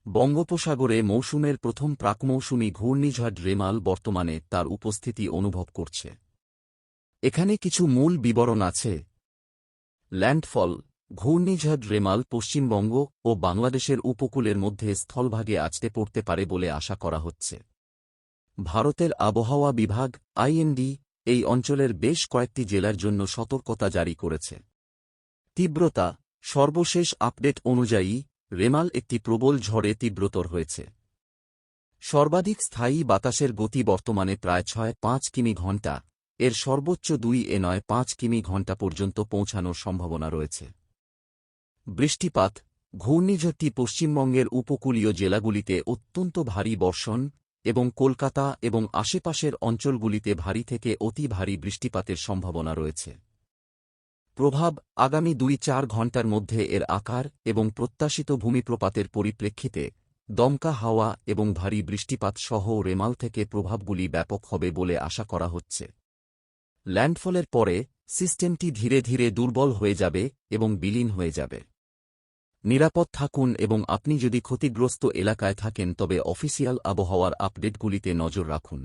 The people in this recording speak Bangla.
বঙ্গোপসাগরে মৌসুমের প্রথম প্রাকমৌসুমি ঘূর্ণিঝড় রেমাল বর্তমানে তার উপস্থিতি অনুভব করছে। এখানে কিছু মূল বিবরণ আছে। ল্যান্ডফল: ঘূর্ণিঝড় রেমাল পশ্চিমবঙ্গ ও বাংলাদেশের উপকূলের মধ্যে স্থলভাগে আছড়ে পড়তে পারে বলে আশা করা হচ্ছে। ভারতের আবহাওয়া বিভাগ আইএমডি এই অঞ্চলের বেশ কয়েকটি জেলার জন্য সতর্কতা জারি করেছে। তীব্রতা: সর্বশেষ আপডেট অনুযায়ী রেমাল একটি প্রবল ঝড়ে তীব্রতর হয়েছে। সর্বাধিক স্থায়ী বাতাসের গতি বর্তমানে প্রায় 6.5 কিমি ঘণ্টা, এর সর্বোচ্চ 2.95 কিমি ঘণ্টা পর্যন্ত পৌঁছানোর সম্ভাবনা রয়েছে। বৃষ্টিপাত: ঘূর্ণিঝড়টি পশ্চিমবঙ্গের উপকূলীয় জেলাগুলিতে অত্যন্ত ভারী বর্ষণ এবং কলকাতা এবং আশেপাশের অঞ্চলগুলিতে ভারী থেকে অতি ভারী বৃষ্টিপাতের সম্ভাবনা রয়েছে। প্রভাব: আগামী 2-4 ঘণ্টার মধ্যে এর আকার এবং প্রত্যাশিত ভূমিপ্রপাতের পরিপ্রেক্ষিতে দমকা হাওয়া এবং ভারী বৃষ্টিপাত সহ রেমাল থেকে প্রভাবগুলি ব্যাপক হবে বলে আশা করা হচ্ছে। ল্যান্ডফলের পরে সিস্টেমটি ধীরে ধীরে দুর্বল হয়ে যাবে এবং বিলীন হয়ে যাবে। নিরাপদ থাকুন এবং আপনি যদি ক্ষতিগ্রস্ত এলাকায় থাকেন তবে অফিসিয়াল আবহাওয়ার আপডেটগুলিতে নজর রাখুন।